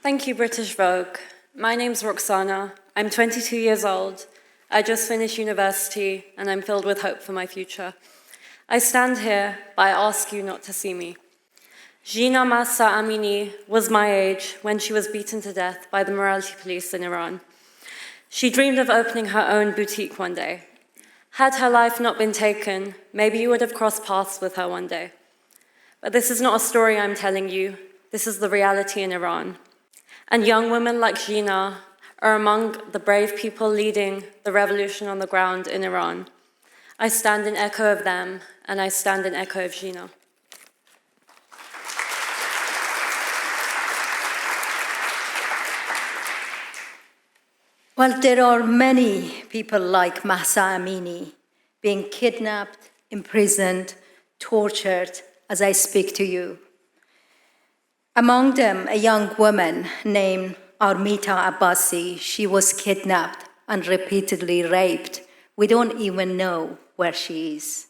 Thank you, British Vogue. My name's Roxanna. I'm 22 years old. I just finished university and I'm filled with hope for my future. I stand here, but I ask you not to see me. Jina Mahsa Amini was my age when she was beaten to death by the morality police in Iran. She dreamed of opening her own boutique one day. Had her life not been taken, maybe you would have crossed paths with her one day. But this is not a story I'm telling you. This is the reality in Iran. And young women like Jina are among the brave people leading the revolution on the ground in Iran. I stand in echo of them, and I stand in echo of Jina. Well, there are many people like Mahsa Amini being kidnapped, imprisoned, tortured as I speak to you. Among them, a young woman named Armiita Abbasi. She was kidnapped and repeatedly raped. We don't even know where she is.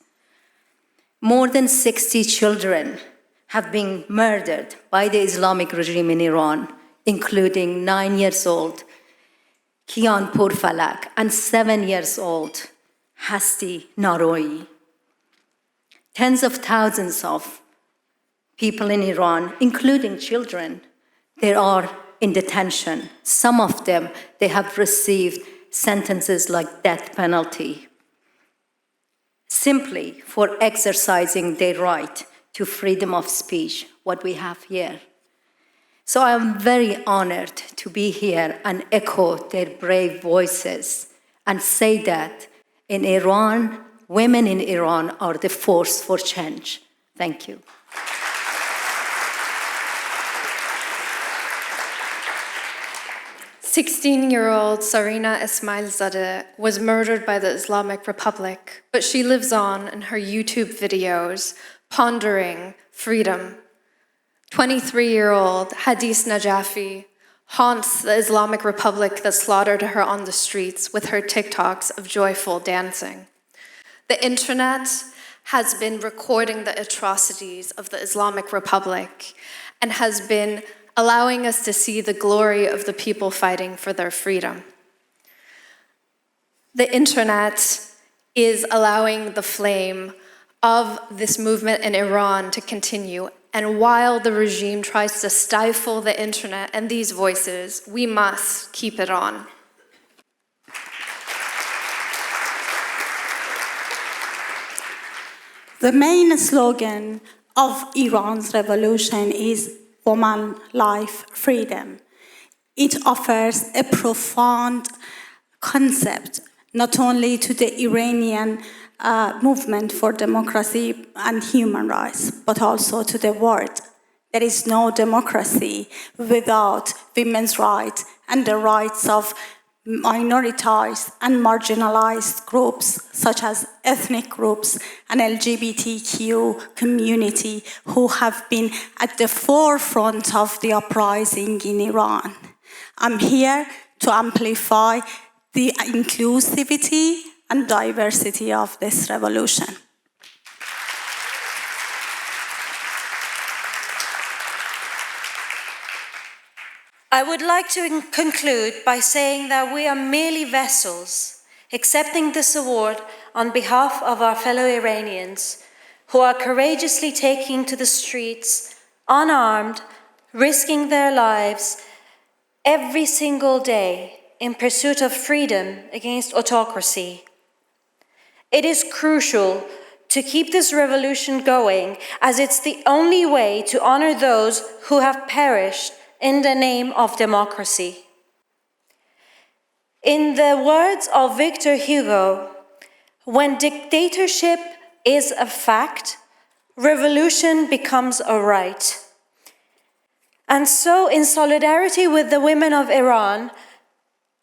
More than 60 children have been murdered by the Islamic regime in Iran, including 9 years old Kian Purfalak and 7 years old Hasti Naroi. Tens of thousands of people in Iran, including children, they are in detention. Some of them, they have received sentences like death penalty, simply for exercising their right to freedom of speech, what we have here. So I am very honored to be here and echo their brave voices and say that in Iran, women in Iran are the force for change. Thank you. 16-year-old Sarina Ismailzadeh was murdered by the Islamic Republic, but she lives on in her YouTube videos, pondering freedom. 23-year-old Hadis Najafi haunts the Islamic Republic that slaughtered her on the streets with her TikToks of joyful dancing. The internet has been recording the atrocities of the Islamic Republic and has been allowing us to see the glory of the people fighting for their freedom. The internet is allowing the flame of this movement in Iran to continue, and while the regime tries to stifle the internet and these voices, we must keep it on. The main slogan of Iran's revolution is Woman, Life, Freedom. It offers a profound concept, not only to the Iranian movement for democracy and human rights, but also to the world. There is no democracy without women's rights and the rights of minoritized and marginalized groups, such as ethnic groups and LGBTQ community, who have been at the forefront of the uprising in Iran. I'm here to amplify the inclusivity and diversity of this revolution. I would like to conclude by saying that we are merely vessels, accepting this award on behalf of our fellow Iranians who are courageously taking to the streets, unarmed, risking their lives every single day in pursuit of freedom against autocracy. It is crucial to keep this revolution going, as it's the only way to honor those who have perished in the name of democracy. In the words of Victor Hugo, when dictatorship is a fact, revolution becomes a right. And so, in solidarity with the women of Iran,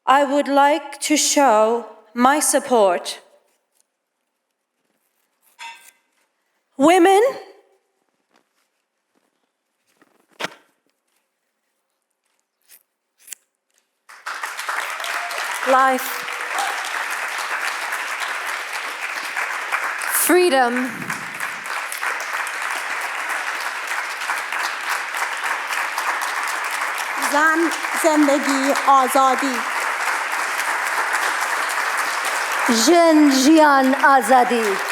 I would like to show my support. Women, life, freedom, زن، زندگی، آزادی. ژن ژیان آزادی.